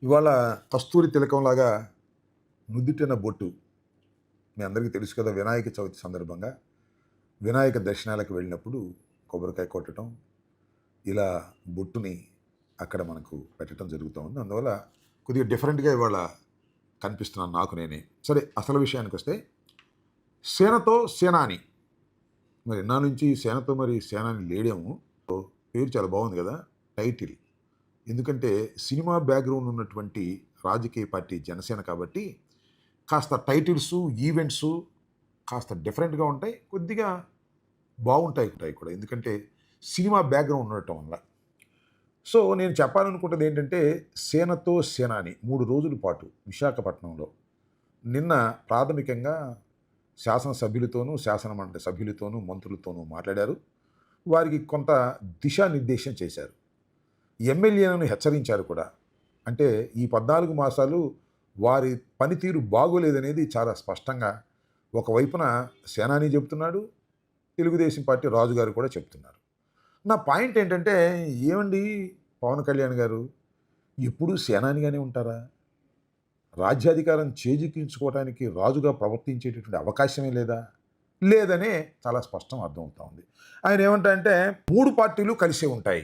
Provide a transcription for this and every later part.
ఇవాళ కస్తూరి తిలకంలాగా నుదిటిన బొట్టు మీ అందరికీ తెలుసు కదా. వినాయక చవితి సందర్భంగా వినాయక దర్శనాలకు వెళ్ళినప్పుడు కొబ్బరికాయ కొట్టడం, ఇలా బొట్టుని అక్కడ మనకు పెట్టడం జరుగుతూ ఉంది. అందువల్ల కొద్దిగా డిఫరెంట్గా ఇవాళ కనిపిస్తున్నాను నాకు నేనే. సరే, అసలు విషయానికి వస్తే సేనతో సేనాని. మరి ఎన్నా నుంచి సేనతో మరి సేనాని లేడేమో. పేరు చాలా బాగుంది కదా, టైటిల్. ఎందుకంటే సినిమా బ్యాక్గ్రౌండ్ ఉన్నటువంటి రాజకీయ పార్టీ జనసేన కాబట్టి కాస్త టైటిల్స్, ఈవెంట్స్ కాస్త డిఫరెంట్గా ఉంటాయి, కొద్దిగా బాగుంటాయి కూడా. ఎందుకంటే సినిమా బ్యాక్గ్రౌండ్ ఉండటం వల్ల. సో నేను చెప్పాలనుకుంటుంది ఏంటంటే, సేనతో సేనాని 3 రోజుల పాటు విశాఖపట్నంలో నిన్న ప్రాథమికంగా శాసనసభ్యులతోనూ, శాసనమండలి సభ్యులతోనూ, మంత్రులతోనూ మాట్లాడారు. వారికి కొంత దిశానిర్దేశం చేశారు. ఎమ్మెల్యేలను హెచ్చరించారు కూడా. అంటే ఈ 14 మాసాలు వారి పనితీరు బాగోలేదనేది చాలా స్పష్టంగా ఒకవైపున సేనాని చెబుతున్నాడు, తెలుగుదేశం పార్టీ రాజుగారు కూడా చెప్తున్నారు. నా పాయింట్ ఏంటంటే, ఏమండి పవన్ కళ్యాణ్ గారు ఎప్పుడూ సేనానిగానే ఉంటారా? రాజ్యాధికారం చేజిక్కించుకోవడానికి రాజుగా ప్రవర్తించేటటువంటి అవకాశమే లేదా? లేదనే చాలా స్పష్టం అర్థమవుతా ఉంది. ఆయన ఏమంటారంటే 3 పార్టీలు కలిసే ఉంటాయి,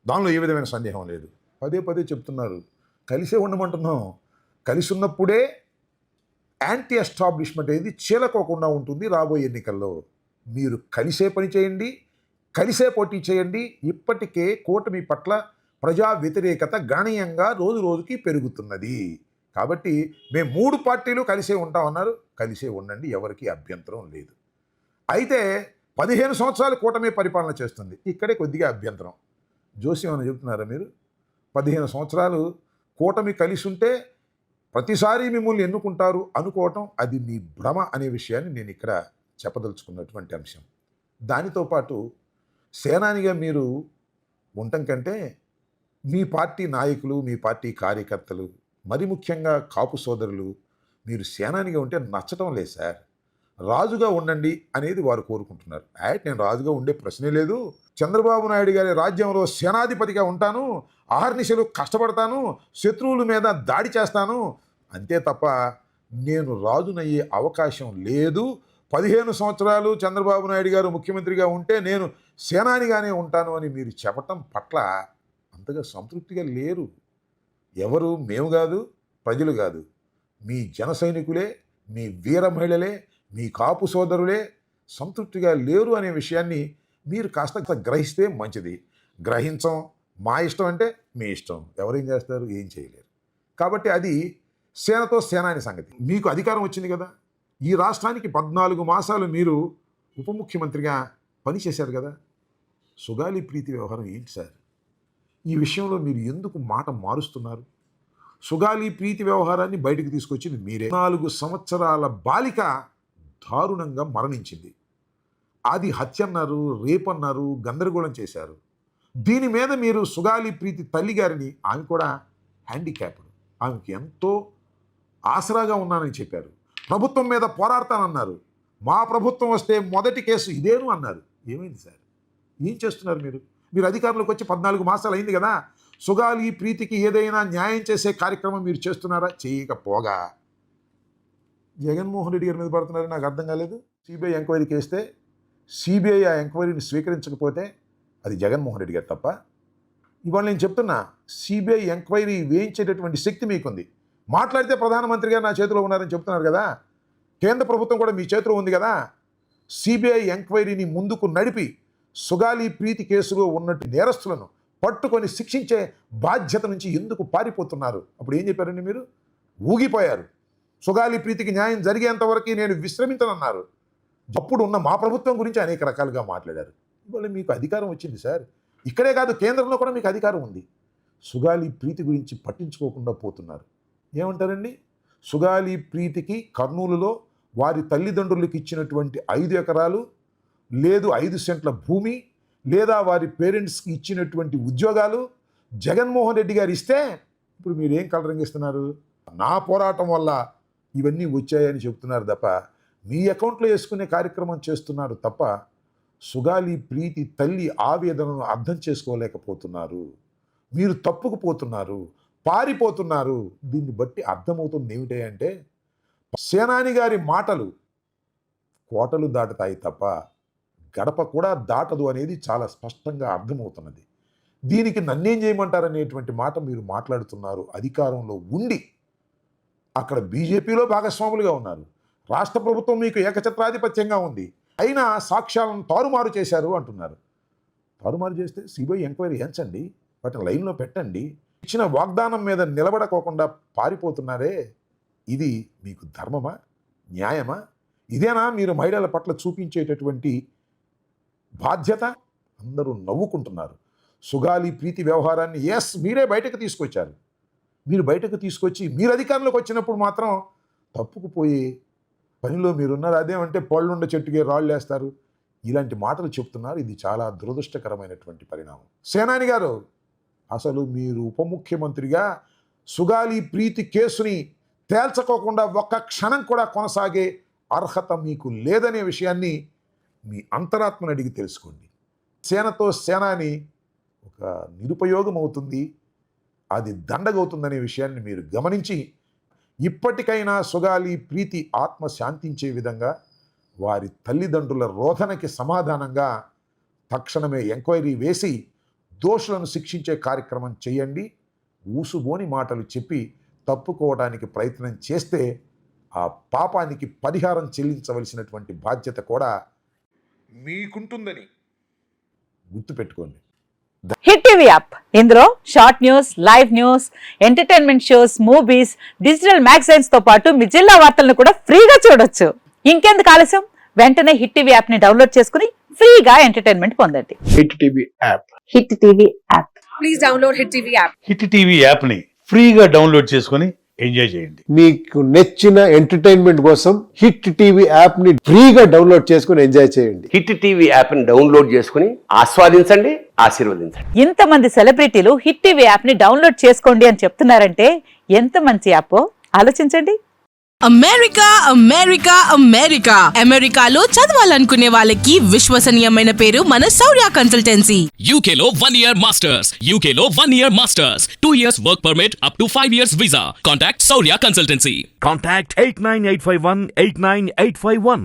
దానిలో ఏ విధమైన సందేహం లేదు. పదే పదే చెప్తున్నారు, కలిసే ఉండమంటున్నాం. కలిసి ఉన్నప్పుడే యాంటీ ఎస్టాబ్లిష్మెంట్ అనేది చీలకోకుండా ఉంటుంది రాబోయే ఎన్నికల్లో. మీరు కలిసే పని చేయండి, కలిసే పోటీ చేయండి. ఇప్పటికే కూటమి పట్ల ప్రజా వ్యతిరేకత గణనీయంగా రోజు రోజుకి పెరుగుతున్నది. కాబట్టి మేము 3 పార్టీలు కలిసే ఉంటామన్నారు. కలిసే ఉండండి, ఎవరికి అభ్యంతరం లేదు. అయితే 15 సంవత్సరాలు కూటమి పరిపాలన చేస్తుంది, ఇక్కడే కొద్దిగా అభ్యంతరం. జోస్యం అని చెప్తున్నారా మీరు? 15 సంవత్సరాలు కూటమి కలిసి ఉంటే ప్రతిసారి మిమ్మల్ని ఎన్నుకుంటారు అనుకోవటం అది మీ భ్రమ అనే విషయాన్ని నేను ఇక్కడ చెప్పదలుచుకున్నటువంటి అంశం. దానితో పాటు సేనానిగా మీరు ఉండటం కంటే మీ పార్టీ నాయకులు, మీ పార్టీ కార్యకర్తలు, మరి ముఖ్యంగా కాపు సోదరులు మీరు సేనానిగా ఉంటే నచ్చటం లేదు సార్. రాజుగా ఉండండి అనేది వారు కోరుకుంటున్నారు. నేను రాజుగా ఉండే ప్రశ్నే లేదు, చంద్రబాబు నాయుడు గారి రాజ్యంలో సేనాధిపతిగా ఉంటాను, ఆహర్నిశలు కష్టపడతాను, శత్రువుల మీద దాడి చేస్తాను, అంతే తప్ప నేను రాజునయ్యే అవకాశం లేదు. 15 సంవత్సరాలు చంద్రబాబు నాయుడు గారు ముఖ్యమంత్రిగా ఉంటే నేను సేనానిగానే ఉంటాను అని మీరు చెప్పటం పట్ల అంతగా సంతృప్తిగా లేరు. ఎవరు? మేము కాదు, ప్రజలు కాదు, మీ జన సైనికులే, మీ వీర మహిళలే, మీ కాపు సోదరులే సంతృప్తిగా లేరు అనే విషయాన్ని మీరు కాస్త గ్రహిస్తే మంచిది. గ్రహించం, మా ఇష్టం అంటే మీ ఇష్టం, ఎవరేం చేస్తారు? ఏం చేయలేరు. కాబట్టి అది సేనతో సేనాని సంగతి. మీకు అధికారం వచ్చింది కదా, ఈ రాష్ట్రానికి 14 మాసాలు మీరు ఉప ముఖ్యమంత్రిగా పనిచేశారు కదా. సుగాలి ప్రీతి వ్యవహారం ఏంటి సార్? ఈ విషయంలో మీరు ఎందుకు మాట మారుస్తున్నారు? సుగాలి ప్రీతి వ్యవహారాన్ని బయటకు తీసుకొచ్చింది మీరే. 4 సంవత్సరాల బాలిక దారుణంగా మరణించింది. అది హత్య అన్నారు, రేప్ అన్నారు, గందరగోళం చేశారు. దీని మీద మీరు సుగాలి ప్రీతి తల్లి గారిని, ఆమె కూడా హ్యాండిక్యాప్డ్, ఆమెకి ఎంతో ఆసరాగా ఉన్నానని చెప్పారు. ప్రభుత్వం మీద పోరాడతానన్నారు. మా ప్రభుత్వం వస్తే మొదటి కేసు ఇదేను అన్నారు. ఏమైంది సార్? ఏం చేస్తున్నారు మీరు? మీరు అధికారంలోకి వచ్చి 14 మాసాలు అయింది కదా. సుగాలి ప్రీతికి ఏదైనా న్యాయం చేసే కార్యక్రమం మీరు చేస్తున్నారా? చేయకపోగా జగన్మోహన్ రెడ్డి గారి మీద పడుతున్నారని నాకు అర్థం కాలేదు. సిబిఐ ఎంక్వైరీకి వేస్తే సిబిఐ ఆ ఎంక్వైరీని స్వీకరించకపోతే అది జగన్మోహన్ రెడ్డి గారు తప్ప. ఇవాళ నేను చెప్తున్నా, సిబిఐ ఎంక్వైరీ వేయించేటటువంటి శక్తి మీకుంది. మాట్లాడితే ప్రధానమంత్రి గారు నా చేతిలో ఉన్నారని చెప్తున్నారు కదా, కేంద్ర ప్రభుత్వం కూడా మీ చేతిలో ఉంది కదా. సిబిఐ ఎంక్వైరీని ముందుకు నడిపి సుగాలి ప్రీతి కేసులో ఉన్నట్టు నేరస్తులను పట్టుకొని శిక్షించే బాధ్యత నుంచి ఎందుకు పారిపోతున్నారు? అప్పుడు ఏం చెప్పారండి మీరు? ఊగిపోయారు. సుగాలి ప్రీతికి న్యాయం జరిగేంత వరకు నేను విశ్రమించనన్నారు. అప్పుడు ఉన్న మా ప్రభుత్వం గురించి అనేక రకాలుగా మాట్లాడారు. ఇవాళ మీకు అధికారం వచ్చింది సార్. ఇక్కడే కాదు, కేంద్రంలో కూడా మీకు అధికారం ఉంది. సుగాలి ప్రీతి గురించి పట్టించుకోకుండా పోతున్నారు. ఏమంటారండి? సుగాలి ప్రీతికి కర్నూలులో వారి తల్లిదండ్రులకు ఇచ్చినటువంటి 5 ఎకరాలు లేదు, 5 సెంట్ల భూమి, లేదా వారి పేరెంట్స్కి ఇచ్చినటువంటి ఉద్యోగాలు జగన్మోహన్ రెడ్డి గారు ఇస్తే ఇప్పుడు మీరు ఏం కలరింగ్ ఇస్తున్నారు? నా పోరాటం వల్ల ఇవన్నీ వచ్చాయని చెప్తున్నారు తప్ప, మీ అకౌంట్లో వేసుకునే కార్యక్రమం చేస్తున్నారు తప్ప సుగాలి ప్రీతి తల్లి ఆవేదనను అర్థం చేసుకోలేకపోతున్నారు. మీరు తప్పుకుపోతున్నారు. పారిపోతున్నారు. దీన్ని బట్టి అర్థమవుతుంది ఏమిటంటే సేనాని గారి మాటలు కోటలు దాటుతాయి తప్ప గడప కూడా దాటదు అనేది చాలా స్పష్టంగా అర్థమవుతున్నది. దీనికి నన్నేం చేయమంటారనేటువంటి మాట మీరు మాట్లాడుతున్నారు. అధికారంలో ఉండి అక్కడ బీజేపీలో భాగస్వాములుగా ఉన్నారు. రాష్ట్ర ప్రభుత్వం మీకు ఏకఛత్రాధిపత్యంగా ఉంది. అయినా సాక్ష్యాలను తారుమారు చేశారు అంటున్నారు. తారుమారు చేస్తే సిబిఐ ఎంక్వైరీ చేయించండి, వాటిని లైన్లో పెట్టండి. ఇచ్చిన వాగ్దానం మీద నిలబడకోకుండా పారిపోతున్నారే, ఇది మీకు ధర్మమా, న్యాయమా? ఇదేనా మీరు మహిళల పట్ల చూపించేటటువంటి బాధ్యత? అందరూ నవ్వుకుంటున్నారు. సుగాలి ప్రీతి వ్యవహారాన్ని మీరే బయటకు తీసుకొచ్చారు. మీరు బయటకు తీసుకొచ్చి మీరు అధికారంలోకి వచ్చినప్పుడు మాత్రం తప్పుకుపోయి పనిలో మీరున్నారు. అదేమంటే పళ్ళుండ చెట్టుకే రాళ్ళు వేస్తారు. ఇలాంటి మాటలు చెప్తున్నారు. ఇది చాలా దురదృష్టకరమైనటువంటి పరిణామం. సేనాని గారు, అసలు మీరు ఉప ముఖ్యమంత్రిగా సుగాలి ప్రీతి కేసుని తేల్చకోకుండా ఒక్క క్షణం కూడా కొనసాగే అర్హత మీకు లేదనే విషయాన్ని మీ అంతరాత్మను అడిగి తెలుసుకోండి. సేనతో సేనాని ఒక నిరుపయోగం అవుతుంది, అది దండగవుతుందనే విషయాన్ని మీరు గమనించి ఇప్పటికైనా సుగాలి ప్రీతి ఆత్మ శాంతించే విధంగా వారి తల్లిదండ్రుల రోదనకి సమాధానంగా తక్షణమే ఎంక్వైరీ వేసి దోషులను శిక్షించే కార్యక్రమం చేయండి. ఊసుబోని మాటలు చెప్పి తప్పుకోవడానికి ప్రయత్నం చేస్తే ఆ పాపానికి పరిహారం చెల్లించవలసినటువంటి బాధ్యత కూడా మీకుంటుందని గుర్తుపెట్టుకోండి. హిట్ టీవీ యాప్, ఇందులో short news, live news, entertainment shows, movies, digital magazines తో పాటు మీ జిల్లా వార్తలను కూడా ఫ్రీగా చూడొచ్చు. ఇంకెందుకు ఆలస్యం, వెంటనే హిట్ టీవీ యాప్ ని డౌన్లోడ్ చేసుకుని ఫ్రీగా ఎంటర్టైన్మెంట్ పొందండి. Hit TV app. Hit TV app. Please download hit TV app. Hit TV app ని ఫ్రీగా డౌన్లోడ్ చేసుకొని ఎంజాయ్ చేయండి. మీకు నచ్చిన ఎంటర్టైన్మెంట్ కోసం హిట్ టీవీ యాప్ ని ఫ్రీగా డౌన్లోడ్ చేసుకుని ఎంజాయ్ చేయండి. హిట్ టీవీ యాప్ ని డౌన్లోడ్ చేసుకుని ఆస్వాదించండి, ఆశీర్వదించండి. ఇంతమంది సెలబ్రిటీలు హిట్ టీవీ యాప్ ని డౌన్లోడ్ చేసుకోండి అని చెప్తున్నారంటే ఎంత మంచి యాప్ ఆలోచించండి. అమెరికా అమెరికా అమెరికా అమెరికాలో చదవాలనుకునే వాళ్ళకి విశ్వసనీయమైన పేరు మన శౌర్య కన్సల్టెన్సీ. UK లో 1 year masters. UK లో 1 year masters. 2 years work permit up to 5 years visa. Contact Saurya Consultancy. Contact 89851 89851.